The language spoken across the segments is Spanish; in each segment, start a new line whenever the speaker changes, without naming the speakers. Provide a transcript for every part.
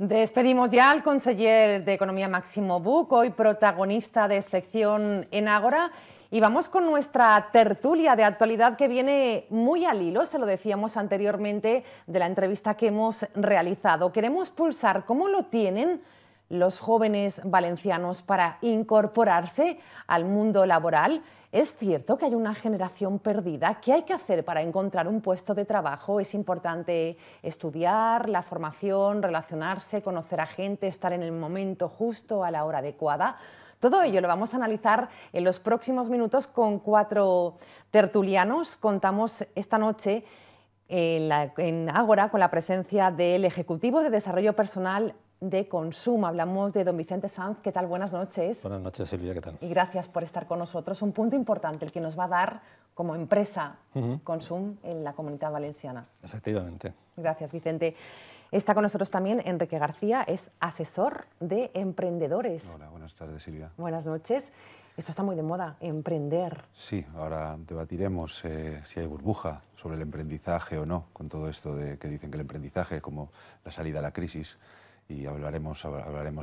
Despedimos ya al conseller de Economía Máximo Buch, hoy protagonista de sección en Ágora, y vamos con nuestra tertulia de actualidad que viene muy al hilo, se lo decíamos anteriormente, de la entrevista que hemos realizado. Queremos pulsar cómo lo tienen los jóvenes valencianos para incorporarse al mundo laboral. ¿Es cierto que hay una generación perdida? ¿Qué hay que hacer para encontrar un puesto de trabajo? ¿Es importante estudiar, la formación, relacionarse, conocer a gente, estar en el momento justo, a la hora adecuada? Todo ello lo vamos a analizar en los próximos minutos con 4 tertulianos. Contamos esta noche en Ágora con la presencia del Ejecutivo de Desarrollo Personal de Consum. Hablamos de don Vicente Sanz. ¿Qué tal? Buenas noches.
Buenas noches, Silvia. ¿Qué tal?
Y gracias por estar con nosotros. Un punto importante, el que nos va a dar como empresa Consum en la Comunidad Valenciana.
Efectivamente.
Gracias, Vicente. Está con nosotros también Enrique García, es asesor de emprendedores.
Hola, buenas tardes, Silvia.
Buenas noches. Esto está muy de moda, emprender.
Sí, ahora debatiremos si hay burbuja sobre el emprendizaje o no, con todo esto de que dicen que el emprendizaje es como la salida a la crisis. Y hablaremos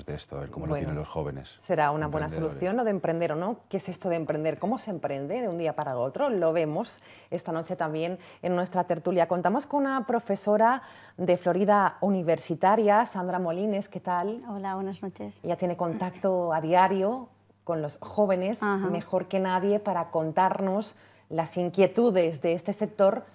de esto, a ver cómo lo tienen los jóvenes.
Será una buena solución, ¿no? De emprender o no. ¿Qué es esto de emprender? ¿Cómo se emprende de un día para otro? Lo vemos esta noche también en nuestra tertulia. Contamos con una profesora de Florida Universitaria, Sandra Molines. ¿Qué tal?
Hola, buenas noches.
Ella tiene contacto a diario con los jóvenes, mejor que nadie, para contarnos las inquietudes de este sector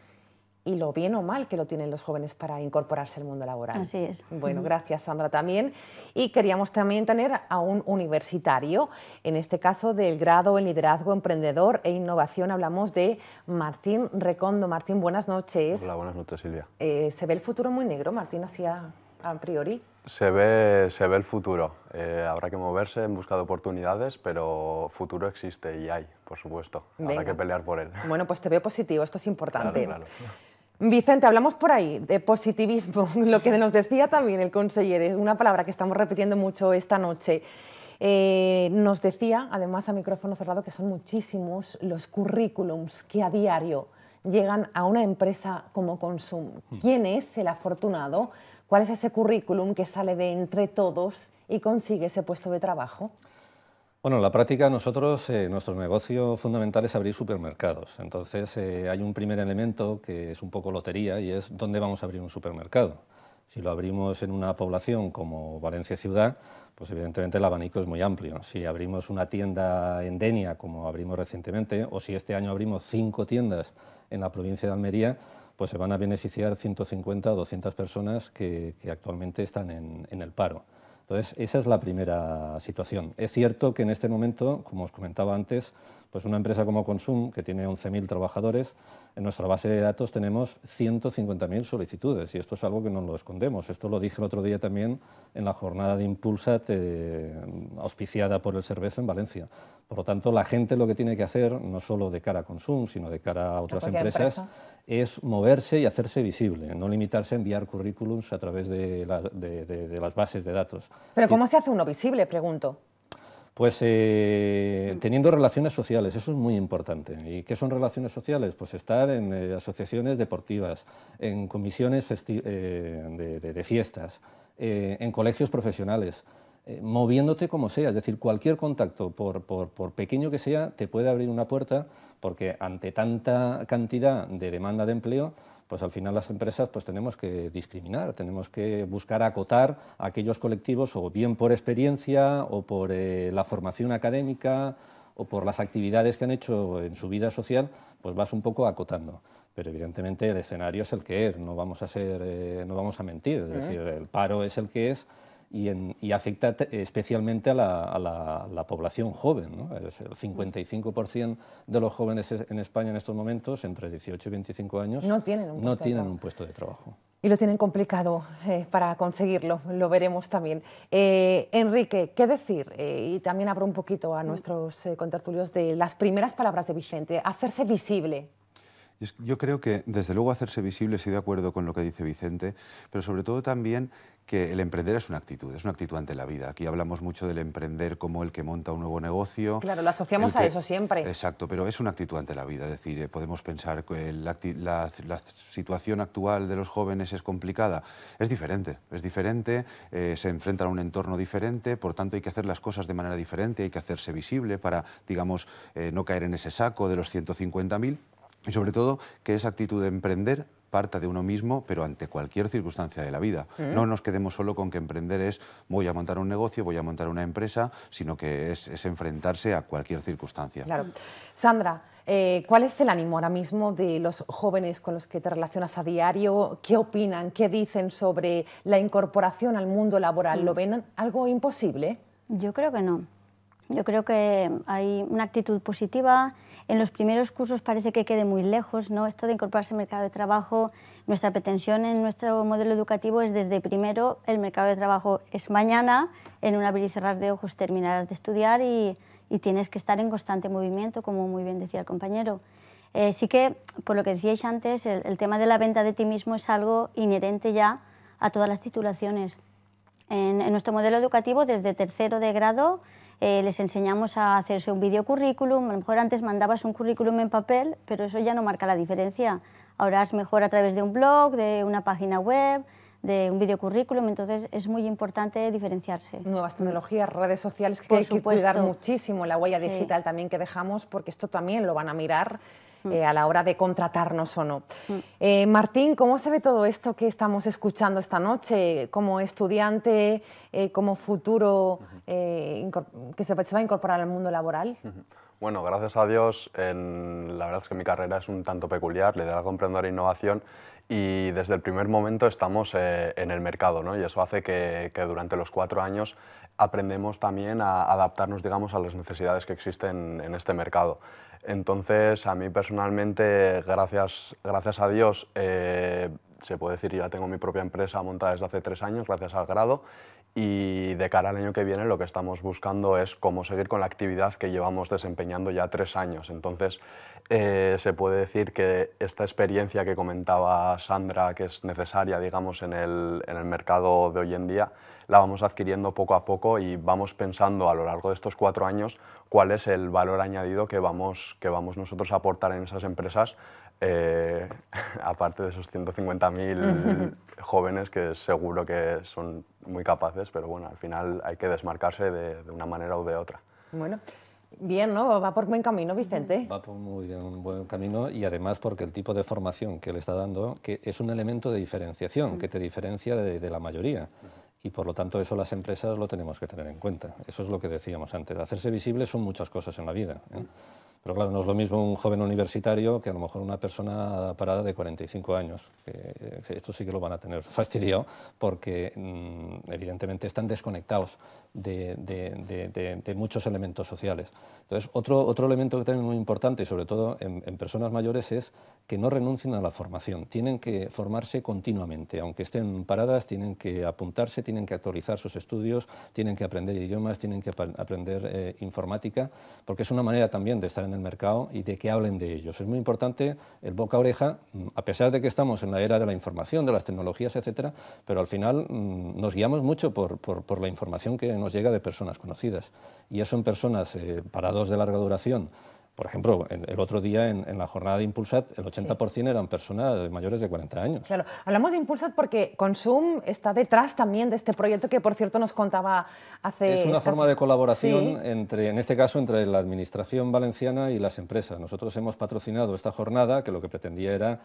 y lo bien o mal que lo tienen los jóvenes para incorporarse al mundo laboral.
Así es.
Bueno, gracias, Sandra, también. Y queríamos también tener a un universitario, en este caso del grado en Liderazgo Emprendedor e Innovación. Hablamos de Martín Recondo. Martín, buenas noches.
Hola, buenas noches, Silvia.
¿Se ve el futuro muy negro, Martín, así a priori?
Se ve el futuro. Habrá que moverse en busca de oportunidades, pero futuro existe y hay, por supuesto. Habrá que pelear por él.
Bueno, pues te veo positivo, esto es importante.
Claro.
Vicente, hablamos por ahí de positivismo, lo que nos decía también el conseller, una palabra que estamos repitiendo mucho esta noche. Nos decía, además a micrófono cerrado, que son muchísimos los currículums que a diario llegan a una empresa como Consum. ¿Quién es el afortunado? ¿Cuál es ese currículum que sale de entre todos y consigue ese puesto de trabajo?
Bueno, en la práctica nosotros, nuestro negocio fundamental es abrir supermercados. Entonces hay un primer elemento que es un poco lotería y es dónde vamos a abrir un supermercado. Si lo abrimos en una población como Valencia Ciudad, pues evidentemente el abanico es muy amplio. Si abrimos una tienda en Denia, como abrimos recientemente, o si este año abrimos 5 tiendas en la provincia de Almería, pues se van a beneficiar 150 o 200 personas que actualmente están en el paro. Entonces, esa es la primera situación. Es cierto que en este momento, como os comentaba antes, pues una empresa como Consum, que tiene 11.000 trabajadores, en nuestra base de datos tenemos 150.000 solicitudes, y esto es algo que no lo escondemos. Esto lo dije el otro día también en la jornada de Impulsat, auspiciada por el Cerveza en Valencia. Por lo tanto, la gente lo que tiene que hacer, no solo de cara a Consum, sino de cara a otras empresas, es moverse y hacerse visible, no limitarse a enviar currículums a través de las bases de datos.
¿Pero cómo se hace uno visible, pregunto?
Pues teniendo relaciones sociales, eso es muy importante. ¿Y qué son relaciones sociales? Pues estar en asociaciones deportivas, en comisiones de fiestas, en colegios profesionales, moviéndote como sea, es decir, cualquier contacto, por pequeño que sea, te puede abrir una puerta, porque ante tanta cantidad de demanda de empleo, pues al final las empresas pues tenemos que discriminar, tenemos que buscar acotar a aquellos colectivos, o bien por experiencia, o por la formación académica, o por las actividades que han hecho en su vida social, pues vas un poco acotando. Pero evidentemente el escenario es el que es, no vamos a mentir, es decir, el paro es el que es, y afecta especialmente a la población joven, ¿no? El 55% de los jóvenes en España en estos momentos, entre 18 y 25 años, no tienen un puesto de trabajo.
Y lo tienen complicado para conseguirlo, lo veremos también. Enrique, ¿qué decir? Y también abro un poquito a nuestros contertulios de las primeras palabras de Vicente, hacerse visible.
Yo creo que, desde luego, hacerse visible, estoy de acuerdo con lo que dice Vicente, pero sobre todo también que el emprender es una actitud ante la vida. Aquí hablamos mucho del emprender como el que monta un nuevo negocio.
Claro, lo asociamos a eso siempre.
Exacto, pero es una actitud ante la vida. Es decir, podemos pensar que la situación actual de los jóvenes es complicada. Es diferente, se enfrentan a un entorno diferente, por tanto hay que hacer las cosas de manera diferente, hay que hacerse visible para, digamos, no caer en ese saco de los 150.000. Y sobre todo, que esa actitud de emprender parta de uno mismo, pero ante cualquier circunstancia de la vida. No nos quedemos solo con que emprender es voy a montar un negocio, voy a montar una empresa, sino que es enfrentarse a cualquier circunstancia.
Claro. Sandra, ¿cuál es el ánimo ahora mismo de los jóvenes con los que te relacionas a diario? ¿Qué opinan? ¿Qué dicen sobre la incorporación al mundo laboral? ¿Lo ven algo imposible?
Yo creo que no. Yo creo que hay una actitud positiva. En los primeros cursos parece que quede muy lejos, ¿no? Esto de incorporarse al mercado de trabajo. Nuestra pretensión en nuestro modelo educativo es desde primero, el mercado de trabajo es mañana, en un abrir y cerrar de ojos terminarás de estudiar y tienes que estar en constante movimiento, como muy bien decía el compañero. Sí que, por lo que decíais antes, el tema de la venta de ti mismo es algo inherente ya a todas las titulaciones. En nuestro modelo educativo, desde tercero de grado, les enseñamos a hacerse un videocurrículum. A lo mejor antes mandabas un currículum en papel, pero eso ya no marca la diferencia. Ahora es mejor a través de un blog, de una página web, de un videocurrículum, entonces es muy importante diferenciarse.
Nuevas tecnologías, redes sociales, que hay que cuidar muchísimo, la huella digital también que dejamos, porque esto también lo van a mirar a la hora de contratarnos o no. Martín, ¿cómo se ve todo esto que estamos escuchando esta noche como estudiante, como futuro que se va a incorporar al mundo laboral?
Bueno, gracias a Dios, la verdad es que mi carrera es un tanto peculiar, liderazgo emprendedor e innovación, y desde el primer momento estamos en el mercado, ¿no? Y eso hace que durante los 4 años aprendemos también a adaptarnos, digamos, a las necesidades que existen en este mercado. Entonces, a mí personalmente, gracias a Dios, se puede decir, ya tengo mi propia empresa montada desde hace 3 años, gracias al grado, y de cara al año que viene lo que estamos buscando es cómo seguir con la actividad que llevamos desempeñando ya 3 años. Entonces, se puede decir que esta experiencia que comentaba Sandra, que es necesaria, digamos, en el mercado de hoy en día, la vamos adquiriendo poco a poco y vamos pensando a lo largo de estos 4 años cuál es el valor añadido que vamos nosotros a aportar en esas empresas, aparte de esos 150.000 jóvenes que seguro que son muy capaces, pero bueno, al final hay que desmarcarse de una manera u de otra.
Bueno. Bien, ¿no? Va por buen camino, Vicente.
Va por muy bien, buen camino, y además porque el tipo de formación que le está dando que es un elemento de diferenciación, que te diferencia de la mayoría. Y por lo tanto eso las empresas lo tenemos que tener en cuenta. Eso es lo que decíamos antes. Hacerse visible son muchas cosas en la vida, ¿eh? Pero claro, no es lo mismo un joven universitario que a lo mejor una persona parada de 45 años. Esto sí que lo van a tener fastidiado porque evidentemente están desconectados de muchos elementos sociales. Entonces, otro elemento que también es muy importante, y sobre todo en personas mayores, es que no renuncien a la formación. Tienen que formarse continuamente. Aunque estén paradas, tienen que apuntarse, tienen que actualizar sus estudios, tienen que aprender idiomas, tienen que aprender informática, porque es una manera también de estar en el mercado y de que hablen de ellos. Es muy importante el boca a oreja, a pesar de que estamos en la era de la información, de las tecnologías, etcétera, pero al final nos guiamos mucho por la información que nos llega de personas conocidas. Y eso en personas parados de larga duración. Por ejemplo, el otro día en la jornada de Impulsat, el 80% eran personas mayores de 40 años.
Claro, hablamos de Impulsat porque Consum está detrás también de este proyecto que, por cierto, nos contaba hace...
Es una forma de colaboración, en este caso, entre la Administración valenciana y las empresas. Nosotros hemos patrocinado esta jornada que lo que pretendía era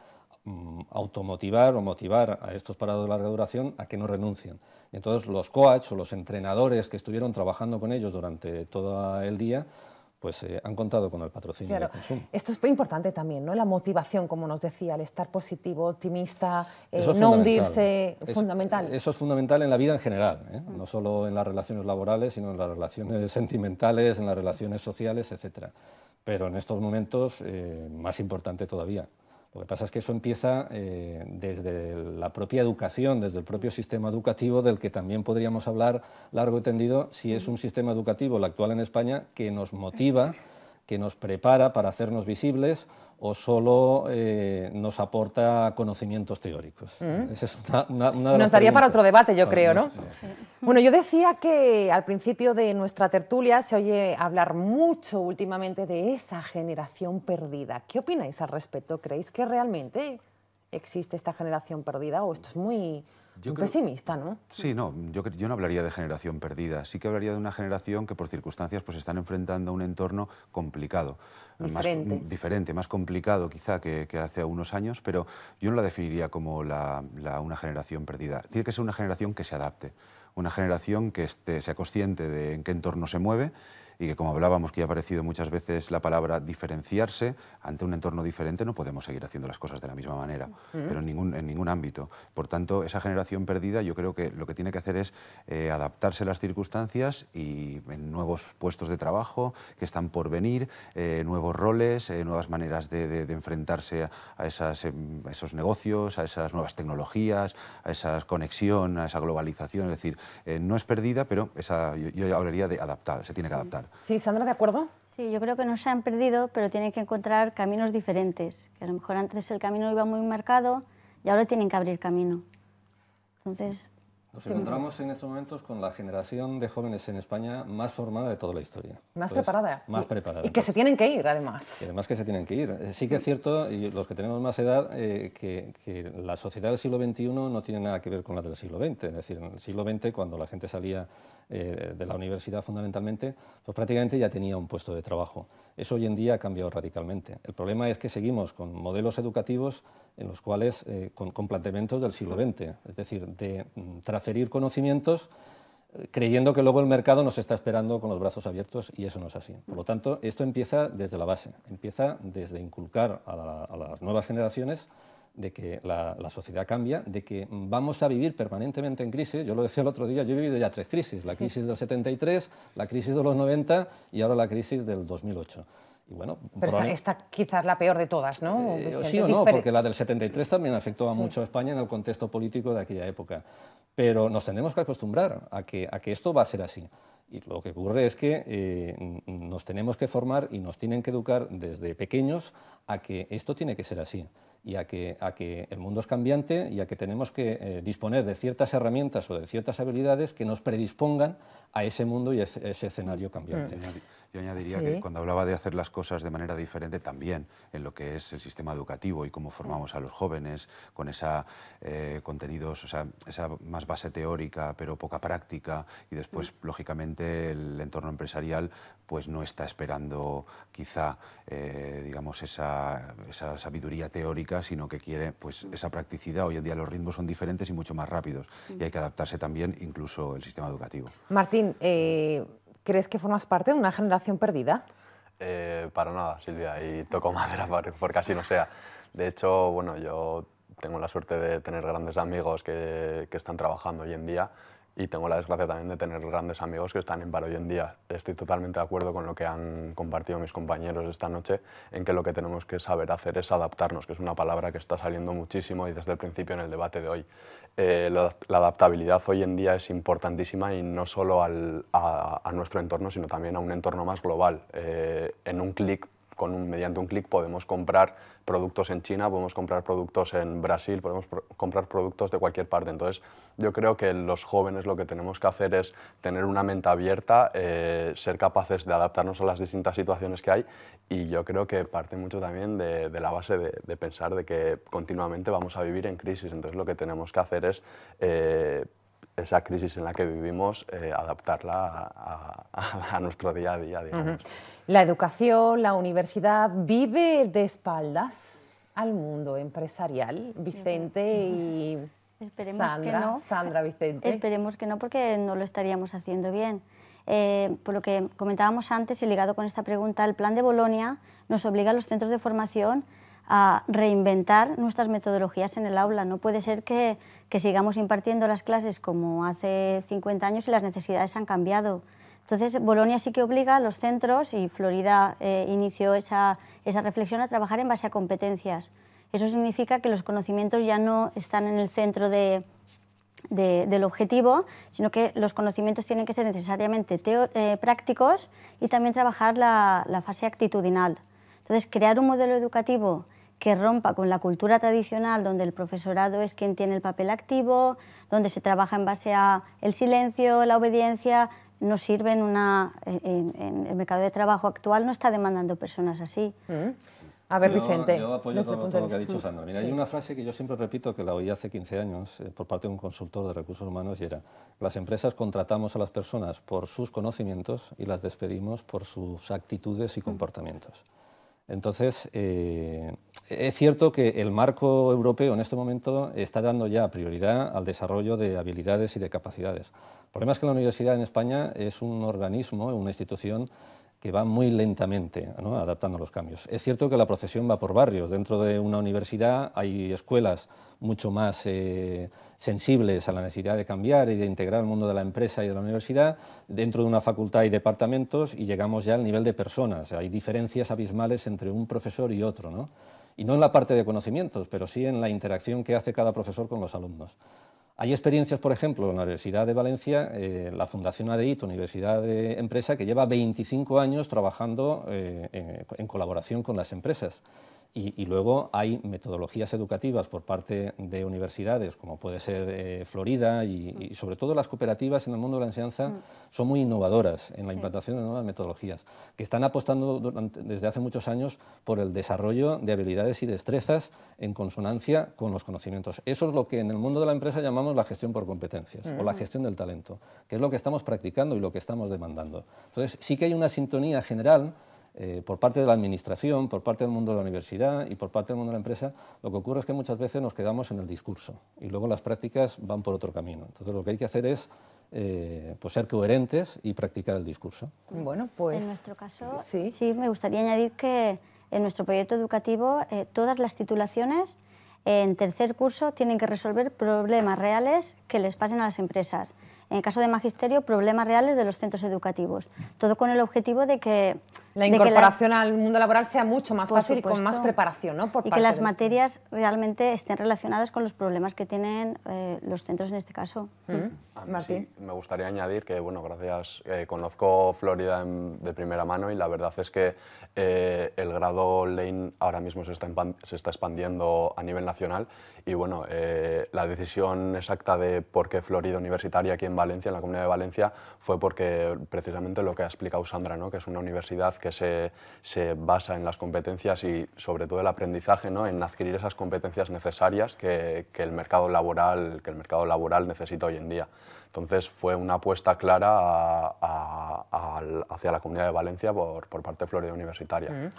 automotivar o motivar a estos parados de larga duración a que no renuncien. Y entonces los coaches o los entrenadores que estuvieron trabajando con ellos durante todo el día pues han contado con el patrocinio de Consum.
Esto es muy importante también, ¿no? La motivación, como nos decía, el estar positivo, optimista, no hundirse, fundamental.
Eso es fundamental en la vida en general, ¿eh? No solo en las relaciones laborales, sino en las relaciones sentimentales, en las relaciones sociales, etc. Pero en estos momentos, más importante todavía. Lo que pasa es que eso empieza desde la propia educación, desde el propio sistema educativo, del que también podríamos hablar largo y tendido, si es un sistema educativo, el actual en España, que nos motiva que nos prepara para hacernos visibles o solo nos aporta conocimientos teóricos. Esa es una de
Nos
las
daría para
preguntas.
otro debate, yo creo, ¿no?
Sí.
Bueno, yo decía que al principio de nuestra tertulia se oye hablar mucho últimamente de esa generación perdida. ¿Qué opináis al respecto? ¿Creéis que realmente existe esta generación perdida o esto es muy pesimista, ¿no?
Sí, no, yo no hablaría de generación perdida, sí que hablaría de una generación que por circunstancias pues están enfrentando a un entorno complicado. Diferente, más complicado quizá que hace unos años, pero yo no la definiría como una generación perdida. Tiene que ser una generación que se adapte, una generación que sea consciente de en qué entorno se mueve y que, como hablábamos, que ya ha aparecido muchas veces la palabra diferenciarse, ante un entorno diferente no podemos seguir haciendo las cosas de la misma manera, pero en ningún ámbito. Por tanto, esa generación perdida yo creo que lo que tiene que hacer es adaptarse a las circunstancias y en nuevos puestos de trabajo que están por venir, nuevos roles, nuevas maneras de enfrentarse a esos negocios, a esas nuevas tecnologías, a esa conexión, a esa globalización. Es decir, no es perdida, pero yo hablaría de adaptar, se tiene que adaptar.
Sí, Sandra, ¿de acuerdo?
Sí, yo creo que no se han perdido, pero tienen que encontrar caminos diferentes. Que a lo mejor antes el camino iba muy marcado y ahora tienen que abrir camino. Entonces...
Nos encontramos en estos momentos con la generación de jóvenes en España más formada de toda la historia.
Más preparada.
Más preparada.
Y que se tienen que ir, además.
Y además que se tienen que ir. Sí que es cierto, y los que tenemos más edad, que la sociedad del siglo XXI no tiene nada que ver con la del siglo XX. Es decir, en el siglo XX, cuando la gente salía de la universidad fundamentalmente, pues prácticamente ya tenía un puesto de trabajo. Eso hoy en día ha cambiado radicalmente. El problema es que seguimos con modelos educativos en los cuales, con planteamientos del siglo XX, es decir, de transferir conocimientos creyendo que luego el mercado nos está esperando con los brazos abiertos, y eso no es así. Por lo tanto, esto empieza desde la base, empieza desde inculcar a las nuevas generaciones de que la sociedad cambia, de que vamos a vivir permanentemente en crisis. Yo lo decía el otro día, yo he vivido ya 3 crisis, la crisis del 73, la crisis de los 90 y ahora la crisis del 2008. Y bueno,
pero esta quizás la peor de todas, ¿no?
Sí o no, porque la del 73 también afectó a mucho a España en el contexto político de aquella época. Pero nos tenemos que acostumbrar a que esto va a ser así. Y lo que ocurre es que nos tenemos que formar y nos tienen que educar desde pequeños a que esto tiene que ser así, y a que el mundo es cambiante y a que tenemos que disponer de ciertas herramientas o de ciertas habilidades que nos predispongan a ese mundo y ese escenario cambiante.
Yo añadiría que cuando hablaba de hacer las cosas de manera diferente, también en lo que es el sistema educativo y cómo formamos a los jóvenes con contenidos, o sea, esa más base teórica pero poca práctica, y después lógicamente el entorno empresarial pues no está esperando quizá digamos esa sabiduría teórica, sino que quiere pues esa practicidad. Hoy en día los ritmos son diferentes y mucho más rápidos, y hay que adaptarse también incluso el sistema educativo.
Martín, ¿crees que formas parte de una generación perdida?
Para nada, Silvia, y toco madera porque así no sea. De hecho, bueno, yo tengo la suerte de tener grandes amigos que están trabajando hoy en día, y tengo la desgracia también de tener grandes amigos que están en paro hoy en día. Estoy totalmente de acuerdo con lo que han compartido mis compañeros esta noche, en que lo que tenemos que saber hacer es adaptarnos, que es una palabra que está saliendo muchísimo y desde el principio en el debate de hoy. La adaptabilidad hoy en día es importantísima, y no solo a nuestro entorno, sino también a un entorno más global. En un clic, mediante un clic podemos comprar productos en China, podemos comprar productos en Brasil, podemos comprar productos de cualquier parte. Entonces, yo creo que los jóvenes lo que tenemos que hacer es tener una mente abierta, ser capaces de adaptarnos a las distintas situaciones que hay, y yo creo que parte mucho también de la base de pensar de que continuamente vamos a vivir en crisis. Entonces, lo que tenemos que hacer es esa crisis en la que vivimos, adaptarla a nuestro día a día, digamos.
La educación, la universidad, ¿vive de espaldas al mundo empresarial? Vicente y
Esperemos
Sandra.
que no.
Sandra, Vicente.
Esperemos que no, porque no lo estaríamos haciendo bien. Por lo que comentábamos antes y ligado con esta pregunta, el Plan de Bolonia nos obliga a los centros de formación a reinventar nuestras metodologías en el aula. No puede ser que sigamos impartiendo las clases como hace 50 años y las necesidades han cambiado. Entonces, Bolonia sí que obliga a los centros, y Florida inició esa reflexión, a trabajar en base a competencias. Eso significa que los conocimientos ya no están en el centro de del objetivo, sino que los conocimientos tienen que ser necesariamente prácticos y también trabajar la fase actitudinal. Entonces, crear un modelo educativo que rompa con la cultura tradicional, donde el profesorado es quien tiene el papel activo, donde se trabaja en base a el silencio, la obediencia, no sirve en el mercado de trabajo actual, no está demandando personas así.
A ver, Vicente.
Yo apoyo todo lo que ha dicho Sandra. Mira, hay una frase que yo siempre repito, que la oí hace 15 años por parte de un consultor de recursos humanos, y era: las empresas contratamos a las personas por sus conocimientos y las despedimos por sus actitudes y comportamientos. Entonces, es cierto que el marco europeo en este momento está dando ya prioridad al desarrollo de habilidades y de capacidades. El problema es que la universidad en España es un organismo, una institución que va muy lentamente, ¿no?, adaptando los cambios. Es cierto que la procesión va por barrios. Dentro de una universidad hay escuelas mucho más sensibles a la necesidad de cambiar y de integrar el mundo de la empresa y de la universidad. Dentro de una facultad hay departamentos y llegamos ya al nivel de personas. Hay diferencias abismales entre un profesor y otro, ¿no? Y no en la parte de conocimientos, pero sí en la interacción que hace cada profesor con los alumnos. Hay experiencias, por ejemplo, en la Universidad de Valencia, la Fundación ADIT, Universidad de Empresa, que lleva 25 años trabajando en colaboración con las empresas. Y luego hay metodologías educativas por parte de universidades, como puede ser Florida, y sobre todo las cooperativas en el mundo de la enseñanza son muy innovadoras en la implantación de nuevas metodologías, que están apostando desde hace muchos años por el desarrollo de habilidades y destrezas en consonancia con los conocimientos. Eso es lo que en el mundo de la empresa llamamos la gestión por competencias o la gestión del talento, que es lo que estamos practicando y lo que estamos demandando. Entonces, sí que hay una sintonía general por parte de la administración, por parte del mundo de la universidad y por parte del mundo de la empresa. Lo que ocurre es que muchas veces nos quedamos en el discurso y luego las prácticas van por otro camino. Entonces, lo que hay que hacer es pues ser coherentes y practicar el discurso.
Bueno, pues...
En nuestro caso,
sí,
me gustaría añadir que en nuestro proyecto educativo todas las titulaciones en tercer curso tienen que resolver problemas reales que les pasen a las empresas. En el caso de magisterio, problemas reales de los centros educativos. Todo con el objetivo de que...
la incorporación al mundo laboral sea mucho más fácil y con más preparación, ¿no?
Y que las materias realmente estén relacionadas con los problemas que tienen los centros en este caso.
Martín.
Sí, me gustaría añadir que, bueno, gracias, conozco Florida de primera mano y la verdad es que el grado Lane ahora mismo se está expandiendo a nivel nacional y, bueno, la decisión exacta de por qué Florida Universitaria aquí en Valencia, en la Comunidad de Valencia, fue porque precisamente lo que ha explicado Sandra, ¿no?, que es una universidad que se basa en las competencias y sobre todo el aprendizaje, ¿no?, en adquirir esas competencias necesarias que el mercado laboral necesita hoy en día. Entonces fue una apuesta clara hacia la Comunidad de Valencia por parte de Florida Universitaria.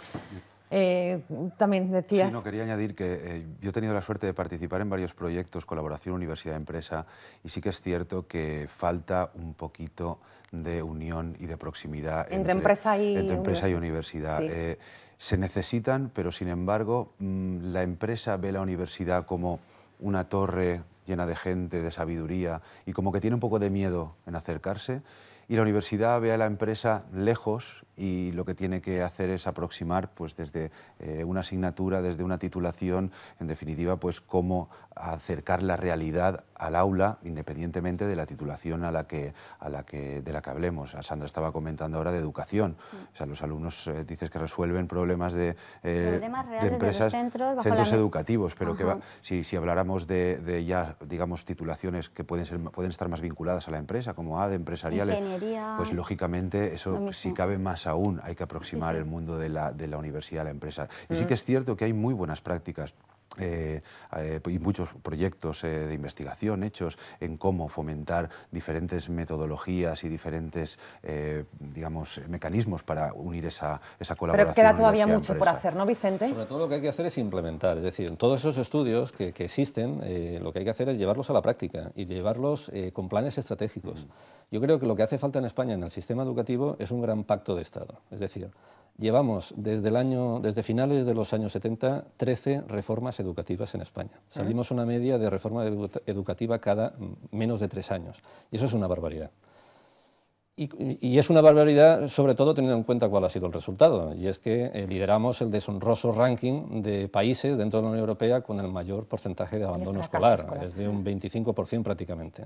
También decías...
Sí, no, quería añadir que yo he tenido la suerte de participar en varios proyectos, colaboración universidad-empresa, y sí que es cierto que falta un poquito de unión y de proximidad
entre empresa y
universidad.
Sí.
Se necesitan, pero sin embargo la empresa ve la universidad como una torre llena de gente, de sabiduría, y como que tiene un poco de miedo en acercarse, y la universidad ve a la empresa lejos y lo que tiene que hacer es aproximar, pues, desde una asignatura, desde una titulación, en definitiva, pues cómo acercar la realidad al aula, independientemente de la titulación de la que hablemos. Sandra estaba comentando ahora de educación. O sea, los alumnos dices que resuelven problemas de empresas, centros educativos, pero que si habláramos de ya, digamos, titulaciones que pueden estar más vinculadas a la empresa, como ADE, empresariales, pues lógicamente eso, si cabe más aún, hay que aproximar el mundo de la universidad a la empresa. Y sí que es cierto que hay muy buenas prácticas y muchos proyectos de investigación hechos en cómo fomentar diferentes metodologías y diferentes, digamos, mecanismos para unir esa colaboración.
Pero queda todavía mucho por hacer, ¿no, Vicente?
Sobre todo lo que hay que hacer es implementar, es decir, en todos esos estudios que existen, lo que hay que hacer es llevarlos a la práctica y llevarlos con planes estratégicos. Yo creo que lo que hace falta en España en el sistema educativo es un gran pacto de Estado, es decir, llevamos desde finales de los años 70 13 reformas educativas en España. Salimos una media de reforma educativa cada menos de 3 años. Y eso es una barbaridad. Y es una barbaridad, sobre todo teniendo en cuenta cuál ha sido el resultado, y es que lideramos el deshonroso ranking de países dentro de la Unión Europea con el mayor porcentaje de abandono escolar, es de un 25% prácticamente.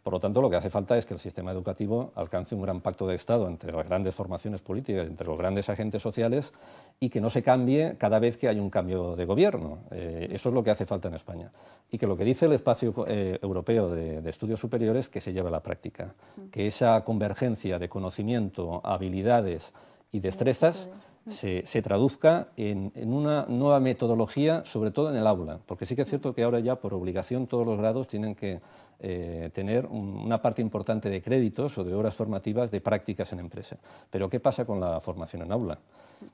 Por lo tanto, lo que hace falta es que el sistema educativo alcance un gran pacto de Estado entre las grandes formaciones políticas, entre los grandes agentes sociales, y que no se cambie cada vez que hay un cambio de gobierno. Eso es lo que hace falta en España. Y que lo que dice el espacio europeo de estudios superiores, que se lleve a la práctica, que esa convergencia de conocimiento, habilidades y destrezas se traduzca en una nueva metodología, sobre todo en el aula, porque sí que es cierto que ahora ya por obligación todos los grados tienen que tener una parte importante de créditos o de horas formativas de prácticas en empresa. Pero ¿qué pasa con la formación en aula?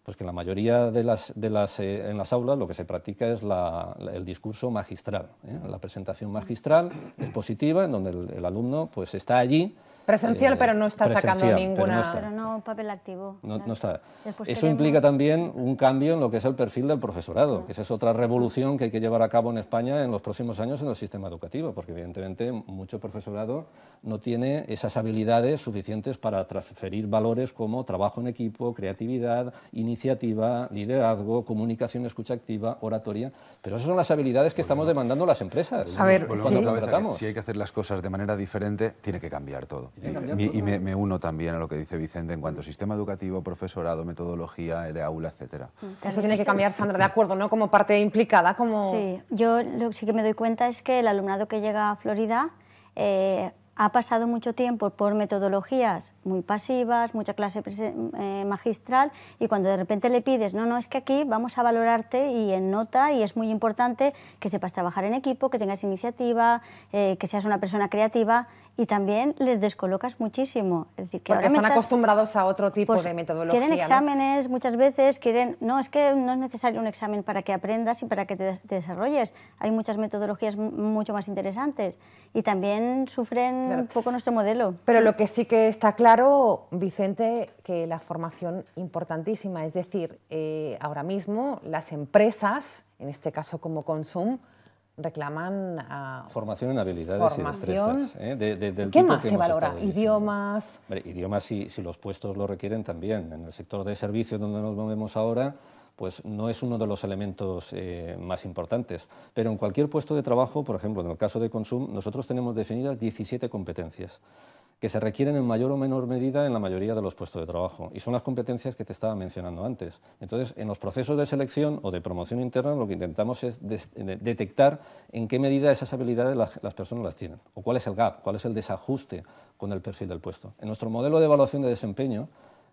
Pues que en la mayoría en las aulas lo que se practica es el discurso magistral, la presentación magistral expositiva, en donde el alumno pues está allí.
Presencial, pero no está sacando ninguna...
Pero no papel activo.
No está. Eso implica también un cambio en lo que es el perfil del profesorado, que esa es otra revolución que hay que llevar a cabo en España en los próximos años en el sistema educativo, porque evidentemente mucho profesorado no tiene esas habilidades suficientes para transferir valores como trabajo en equipo, creatividad, iniciativa, liderazgo, comunicación, escucha activa, oratoria, pero esas son las habilidades que estamos demandando las empresas.
A ver,
si hay que hacer las cosas de manera diferente, tiene que cambiar todo. Y me uno también a lo que dice Vicente en cuanto a sistema educativo, profesorado, metodología de aula, etcétera.
Eso tiene que cambiar, Sandra, de acuerdo, ¿no? Como parte implicada, como...
Sí, yo lo que sí que me doy cuenta es que el alumnado que llega a Florida ha pasado mucho tiempo por metodologías muy pasivas, mucha clase magistral, y cuando de repente le pides, no, es que aquí vamos a valorarte y en nota, y es muy importante que sepas trabajar en equipo, que tengas iniciativa, que seas una persona creativa, y también les descolocas muchísimo. Es decir, que
porque están acostumbrados a otro tipo de metodología.
Quieren exámenes, ¿no? Muchas veces quieren, no, es que no es necesario un examen para que aprendas y para que te desarrolles. Hay muchas metodologías mucho más interesantes y también sufren un poco nuestro modelo.
Pero lo que sí que está claro, Vicente, que la formación importantísima, es decir, ahora mismo las empresas, en este caso como Consum, reclaman
formación en habilidades y destrezas.
¿Qué más se valora? ¿Idiomas?
Idiomas, si los puestos lo requieren también. En el sector de servicios donde nos movemos ahora, pues no es uno de los elementos más importantes. Pero en cualquier puesto de trabajo, por ejemplo, en el caso de Consum, nosotros tenemos definidas 17 competencias que se requieren en mayor o menor medida en la mayoría de los puestos de trabajo. Y son las competencias que te estaba mencionando antes. Entonces, en los procesos de selección o de promoción interna, lo que intentamos es detectar en qué medida esas habilidades las personas las tienen, o cuál es el gap, cuál es el desajuste con el perfil del puesto. En nuestro modelo de evaluación de desempeño,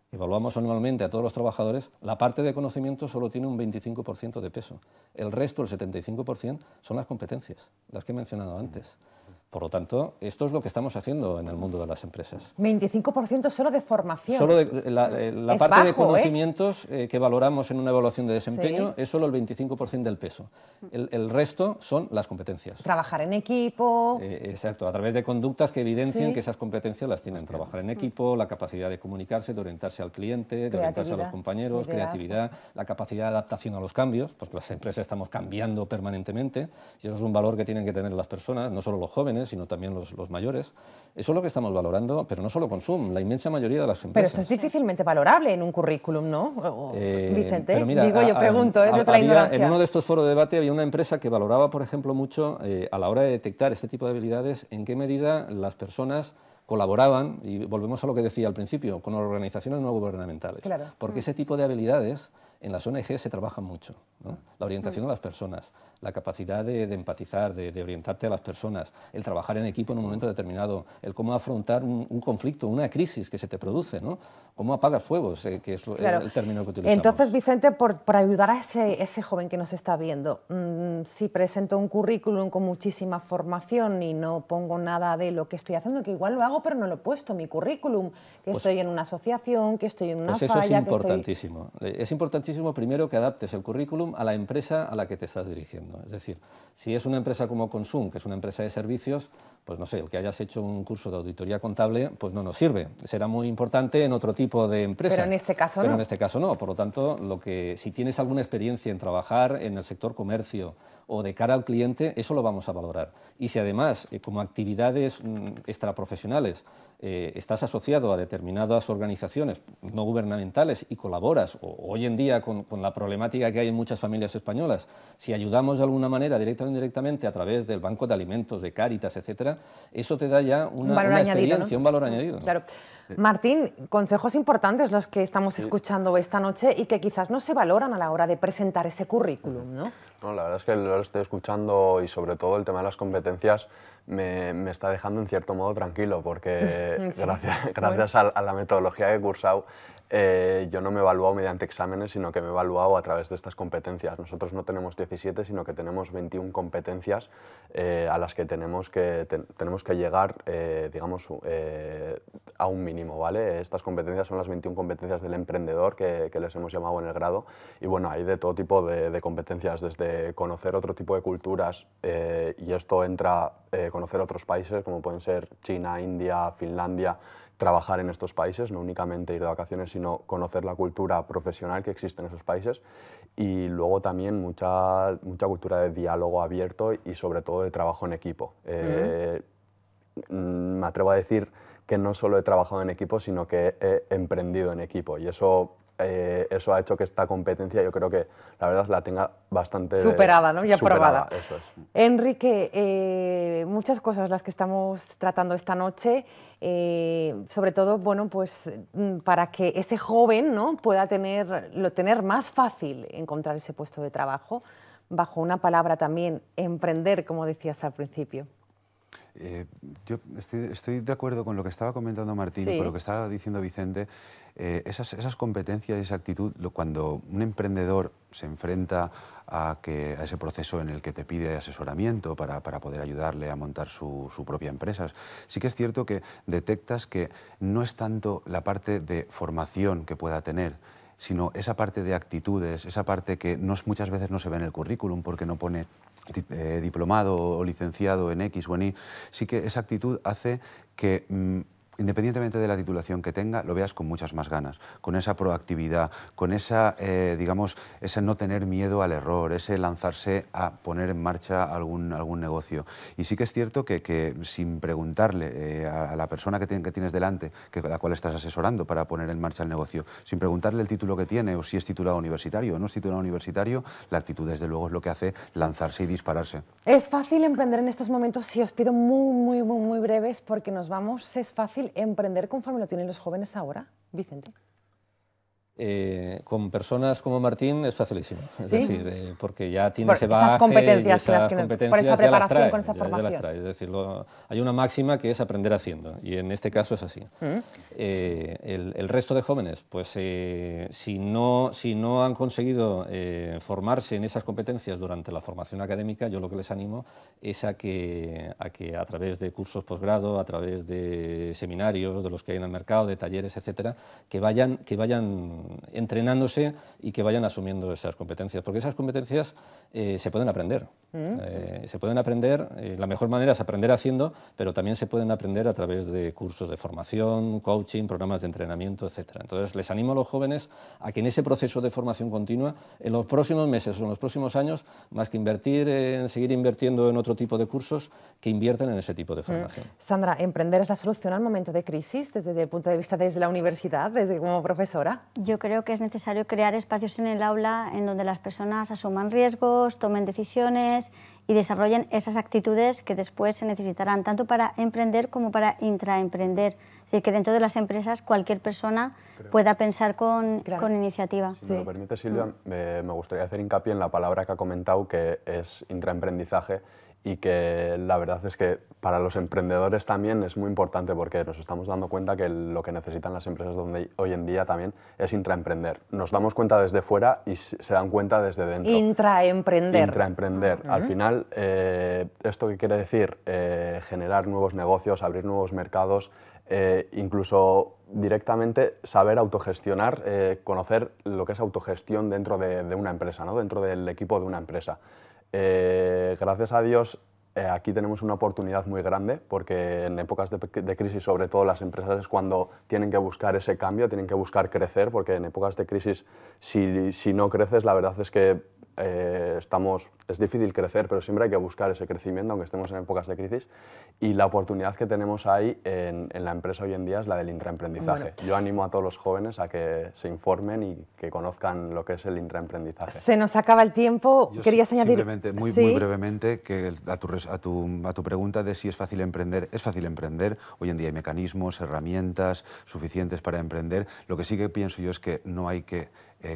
que evaluamos anualmente a todos los trabajadores, la parte de conocimiento solo tiene un 25% de peso. El resto, el 75%, son las competencias, las que he mencionado antes. Por lo tanto, esto es lo que estamos haciendo en el mundo de las empresas.
25% solo de formación.
Solo la parte bajo, de conocimientos que valoramos en una evaluación de desempeño es solo el 25% del peso. El resto son las competencias.
Trabajar en equipo.
Exacto, a través de conductas que evidencien que esas competencias las tienen. Trabajar en equipo, la capacidad de comunicarse, de orientarse al cliente, de orientarse a los compañeros, creatividad, la capacidad de adaptación a los cambios, porque las empresas estamos cambiando permanentemente y eso es un valor que tienen que tener las personas, no solo los jóvenes, sino también los mayores. Eso es lo que estamos valorando, pero no solo Consum, la inmensa mayoría de las empresas.
Pero esto es difícilmente valorable en un currículum, ¿no? Vicente,
pero mira,
digo, yo pregunto, de otra ignorancia.
En uno de estos foros de debate había una empresa que valoraba, por ejemplo, mucho a la hora de detectar este tipo de habilidades, en qué medida las personas colaboraban, y volvemos a lo que decía al principio, con organizaciones no gubernamentales.
Claro.
Porque ese tipo de habilidades en las ONG se trabajan mucho, ¿no? La orientación a las personas, la capacidad de empatizar, de orientarte a las personas, el trabajar en equipo en un momento determinado, el cómo afrontar un conflicto, una crisis que se te produce, ¿no? Cómo apagas fuegos, que es el término que utilizamos.
Entonces, Vicente, por ayudar a ese joven que nos está viendo, si presento un currículum con muchísima formación y no pongo nada de lo que estoy haciendo, que igual lo hago, pero no lo he puesto, mi currículum, que estoy en una asociación, que estoy en una falla...
Pues eso es importantísimo. Es importantísimo muchísimo, primero, que adaptes el currículum a la empresa a la que te estás dirigiendo. Es decir, si es una empresa como Consum, que es una empresa de servicios, pues no sé, el que hayas hecho un curso de auditoría contable, pues no nos sirve. Será muy importante en otro tipo de empresa.
Pero en este caso no.
Pero en este caso no. Por lo tanto, si tienes alguna experiencia en trabajar en el sector comercio o de cara al cliente, eso lo vamos a valorar. Y si además, como actividades extraprofesionales, estás asociado a determinadas organizaciones no gubernamentales y colaboras, o hoy en día con la problemática que hay en muchas familias españolas, si ayudamos de alguna manera, directa o indirectamente, a través del Banco de Alimentos, de Cáritas, etcétera, eso te da ya una experiencia, ¿no? Un valor añadido.
Claro. Martín, consejos importantes los que estamos escuchando esta noche y que quizás no se valoran a la hora de presentar ese currículum, ¿no?
No, la verdad es que lo estoy escuchando y sobre todo el tema de las competencias me está dejando en cierto modo tranquilo porque
Sí.
gracias a la metodología que he cursado yo no me he evaluado mediante exámenes, sino que me he evaluado a través de estas competencias. Nosotros no tenemos 17, sino que tenemos 21 competencias a las que tenemos que llegar, digamos, a un mínimo, ¿vale? Estas competencias son las 21 competencias del emprendedor que les hemos llamado en el grado y bueno, hay de todo tipo de competencias, desde conocer otro tipo de culturas y esto entra conocer otros países como pueden ser China, India, Finlandia, trabajar en estos países, no únicamente ir de vacaciones, sino conocer la cultura profesional que existe en esos países y luego también mucha cultura de diálogo abierto y sobre todo de trabajo en equipo. Me atrevo a decir que no solo he trabajado en equipo, sino que he emprendido en equipo y eso ha hecho que esta competencia yo creo que la verdad la tenga bastante
superada, ¿no? Y aprobada.
Eso es.
Enrique, muchas cosas las que estamos tratando esta noche, sobre todo, bueno, pues para que ese joven, ¿no?, pueda tener más fácil encontrar ese puesto de trabajo, bajo una palabra también, emprender, como decías al principio.
Yo estoy de acuerdo con lo que estaba comentando Martín,
Sí.
con lo que estaba diciendo Vicente. Esas competencias y esa actitud, cuando un emprendedor se enfrenta a ese proceso en el que te pide asesoramiento para poder ayudarle a montar su propia empresa, sí que es cierto que detectas que no es tanto la parte de formación que pueda tener, sino esa parte de actitudes, esa parte que muchas veces no se ve en el currículum porque no pone diplomado o licenciado en X o en Y. Sí que esa actitud hace que independientemente de la titulación que tenga, lo veas con muchas más ganas, con esa proactividad, con esa, digamos, ese no tener miedo al error, ese lanzarse a poner en marcha algún negocio. Y sí que es cierto que sin preguntarle a la persona que tienes delante, la cual estás asesorando para poner en marcha el negocio, sin preguntarle el título que tiene o si es titulado universitario o no es titulado universitario, la actitud desde luego es lo que hace lanzarse y dispararse.
¿Es fácil emprender en estos momentos? Sí, os pido muy breves porque nos vamos. ¿Es fácil emprender conforme lo tienen los jóvenes ahora, Vicente?
Con personas como Martín es facilísimo, es
¿Sí?
decir, porque ya tiene ese bagaje,
esas competencias, por esa
ya las
preparación, con esa
ya
formación.
las trae. Es decir, hay una máxima que es aprender haciendo y en este caso es así. El resto de jóvenes, pues si no han conseguido formarse en esas competencias durante la formación académica, yo lo que les animo es a que a través de cursos posgrado, a través de seminarios, de los que hay en el mercado, de talleres, etcétera, que vayan entrenándose y que vayan asumiendo esas competencias, porque esas competencias se pueden aprender. Se pueden aprender, la mejor manera es aprender haciendo, pero también se pueden aprender a través de cursos de formación, coaching, programas de entrenamiento, etcétera. Entonces, les animo a los jóvenes a que en ese proceso de formación continua, en los próximos meses o en los próximos años, más que seguir invirtiendo en otro tipo de cursos, que inviertan en ese tipo de formación.
Sandra, ¿emprender es la solución al momento de crisis desde el punto de vista desde la universidad, desde como profesora?
Yo creo que es necesario crear espacios en el aula en donde las personas asuman riesgos, tomen decisiones y desarrollen esas actitudes que después se necesitarán tanto para emprender como para intraemprender. Es decir, que dentro de las empresas cualquier persona pueda pensar con iniciativa.
Si me lo permite, Silvia, me gustaría hacer hincapié en la palabra que ha comentado, que es intraemprendizaje, y que la verdad es que para los emprendedores también es muy importante porque nos estamos dando cuenta que lo que necesitan las empresas hoy en día también es intraemprender. Nos damos cuenta desde fuera y se dan cuenta desde dentro.
Intraemprender.
Intraemprender. Al final, ¿esto qué quiere decir? Generar nuevos negocios, abrir nuevos mercados, incluso directamente saber autogestionar, conocer lo que es autogestión dentro de una empresa, ¿no? Dentro del equipo de una empresa. Gracias a Dios aquí tenemos una oportunidad muy grande porque en épocas de crisis, sobre todo las empresas, es cuando tienen que buscar ese cambio, tienen que buscar crecer, porque en épocas de crisis si no creces la verdad es que es difícil crecer, pero siempre hay que buscar ese crecimiento aunque estemos en épocas de crisis, y la oportunidad que tenemos ahí en la empresa hoy en día es la del intraemprendizaje. Bueno. Yo animo a todos los jóvenes a que se informen y que conozcan lo que es el intraemprendizaje.
Se nos acaba el tiempo. ¿Querías añadir?
Simplemente, muy brevemente, que a tu pregunta de si es fácil emprender, es fácil emprender. Hoy en día hay mecanismos, herramientas suficientes para emprender. Lo que sí que pienso yo es que no hay que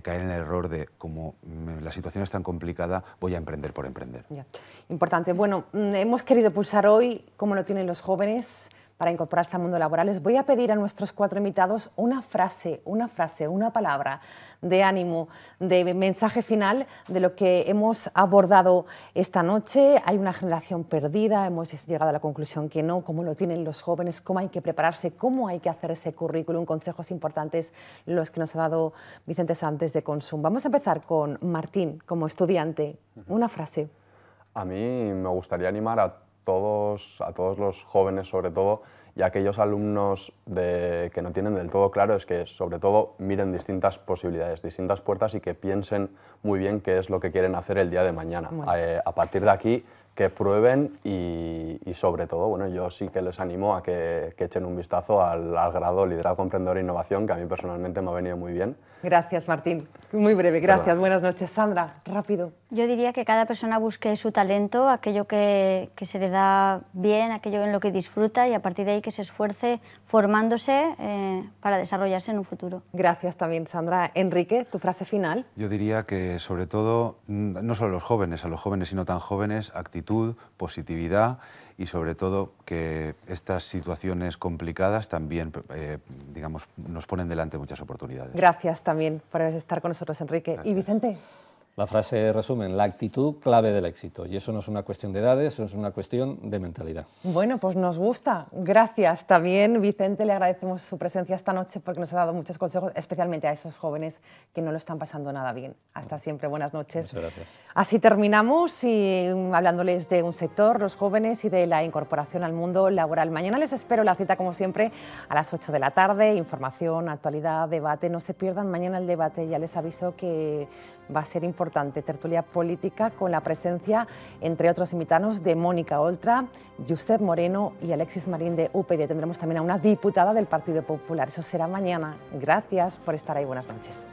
caer en el error de, como la situación es tan complicada, voy a emprender por emprender.
Ya. Importante. Bueno, hemos querido pulsar hoy cómo lo tienen los jóvenes para incorporarse al mundo laboral. Les voy a pedir a nuestros 4 invitados una frase, una palabra de ánimo, de mensaje final de lo que hemos abordado esta noche. Hay una generación perdida, hemos llegado a la conclusión que no, cómo lo tienen los jóvenes, cómo hay que prepararse, cómo hay que hacer ese currículum, consejos importantes los que nos ha dado Vicente Sanz de Consum. Vamos a empezar con Martín, como estudiante. Una frase.
A mí me gustaría animar a todos los jóvenes, sobre todo, y a aquellos alumnos que no tienen del todo claro, es que sobre todo miren distintas posibilidades, distintas puertas y que piensen muy bien qué es lo que quieren hacer el día de mañana. Bueno. A partir de aquí, que prueben y sobre todo, bueno, yo sí que les animo a que echen un vistazo al grado Liderazgo Emprendedor e Innovación, que a mí personalmente me ha venido muy bien.
Gracias, Martín. Muy breve, gracias. Perdón. Buenas noches. Sandra, rápido.
Yo diría que cada persona busque su talento, aquello que se le da bien, aquello en lo que disfruta, y a partir de ahí que se esfuerce formándose para desarrollarse en un futuro.
Gracias también, Sandra. Enrique, tu frase final.
Yo diría que sobre todo, no solo a los jóvenes y no tan jóvenes, actitud, positividad y sobre todo que estas situaciones complicadas también digamos, nos ponen delante muchas oportunidades.
Gracias también por estar con nosotros, Enrique.
Gracias.
¿Y Vicente?
La frase resumen, la actitud clave del éxito. Y eso no es una cuestión de edades, eso es una cuestión de mentalidad.
Bueno, pues nos gusta. Gracias. También, Vicente, le agradecemos su presencia esta noche porque nos ha dado muchos consejos, especialmente a esos jóvenes que no lo están pasando nada bien. Hasta siempre. Buenas noches.
Muchas gracias.
Así terminamos y hablándoles de un sector, los jóvenes, y de la incorporación al mundo laboral. Mañana les espero la cita, como siempre, a las 8 de la tarde. Información, actualidad, debate. No se pierdan mañana el debate. Ya les aviso que va a ser importante, tertulia política con la presencia, entre otros invitados, de Mónica Oltra, Josep Moreno y Alexis Marín de UPyD. Tendremos también a una diputada del Partido Popular. Eso será mañana. Gracias por estar ahí. Buenas noches.